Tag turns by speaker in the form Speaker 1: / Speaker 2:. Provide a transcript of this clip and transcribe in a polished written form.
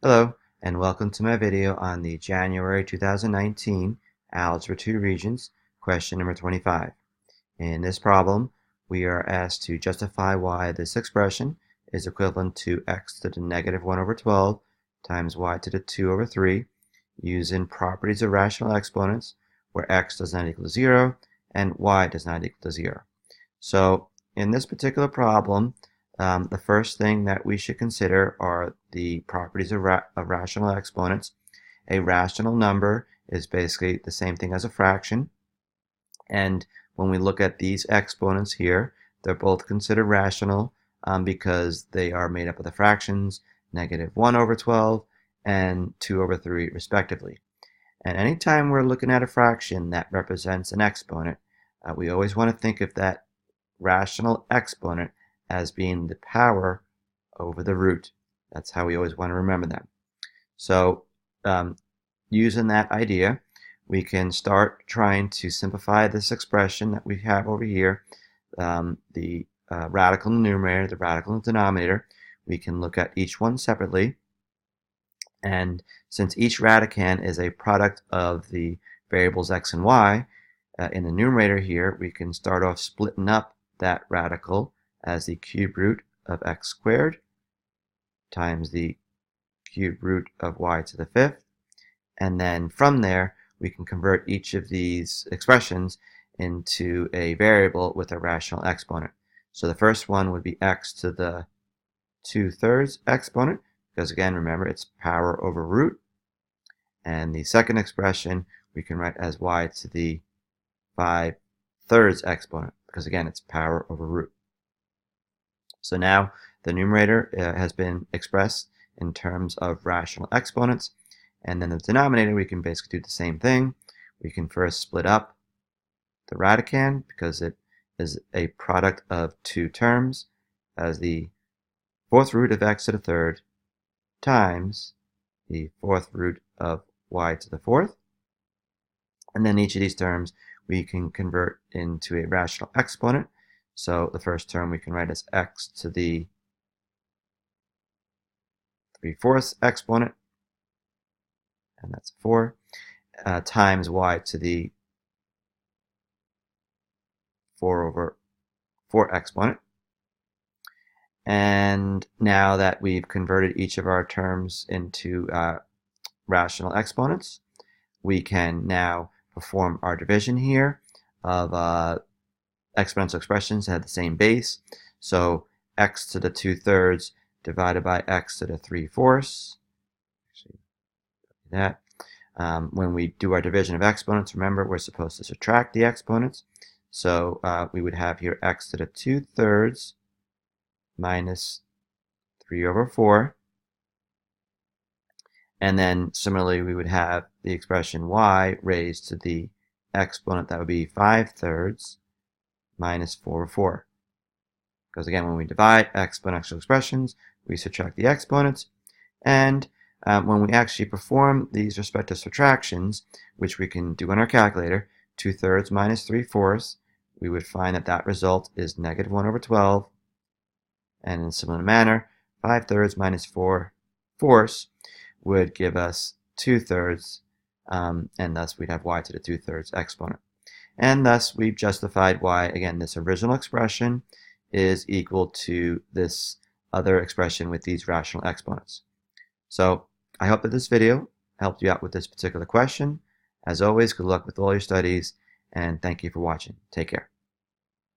Speaker 1: Hello, and welcome to my video on the January 2019 Algebra 2 Regents, question number 25. In this problem, we are asked to justify why this expression is equivalent to x to the negative 1 over 12 times y to the 2 over 3 using properties of rational exponents where x does not equal 0 and y does not equal to 0. So in this particular problem, the first thing that we should consider are the properties of rational exponents. A rational number is basically the same thing as a fraction. And when we look at these exponents here, they're both considered rational because they are made up of the fractions negative 1 over 12 and 2 over 3 respectively. And anytime we're looking at a fraction that represents an exponent, we always want to think of that rational exponent as being the power over the root. That's how we always want to remember that. So using that idea, we can start trying to simplify this expression that we have over here, the radical in the numerator, the radical in the denominator. We can look at each one separately. And since each radicand is a product of the variables x and y, in the numerator here, we can start off splitting up that radical as the cube root of x squared times the cube root of y to the fifth. And then from there, we can convert each of these expressions into a variable with a rational exponent. So the first one would be x to the 2/3 exponent, because again, remember, it's power over root. And the second expression we can write as y to the 5/3 exponent, because again, it's power over root. So now the numerator has been expressed in terms of rational exponents, and then the denominator we can basically do the same thing. We can first split up the radicand because it is a product of two terms as the fourth root of x to the third times the fourth root of y to the fourth. And then each of these terms we can convert into a rational exponent. So the first term we can write as x to the 3/4 exponent, and that's 4, times y to the 4 over 4 exponent. And now that we've converted each of our terms into rational exponents, we can now perform our division here of exponential expressions that have the same base. So x to the 2/3 divided by x to the 3/4. Actually, that. When we do our division of exponents, remember, we're supposed to subtract the exponents. So we would have here x to the 2/3 minus 3 over 4. And then similarly, we would have the expression y raised to the exponent that would be 5/3 minus 4 over 4. Because again, when we divide exponential expressions, we subtract the exponents. And when we actually perform these respective subtractions, which we can do on our calculator, 2/3 minus 3/4, we would find that that result is negative 1 over 12. And in a similar manner, 5/3 minus 4/4 would give us 2/3, and thus we'd have y to the 2/3 exponent. And thus we've justified why, again, this original expression is equal to this other expression with these rational exponents. So I hope that this video helped you out with this particular question. As always, good luck with all your studies, and thank you for watching. Take care.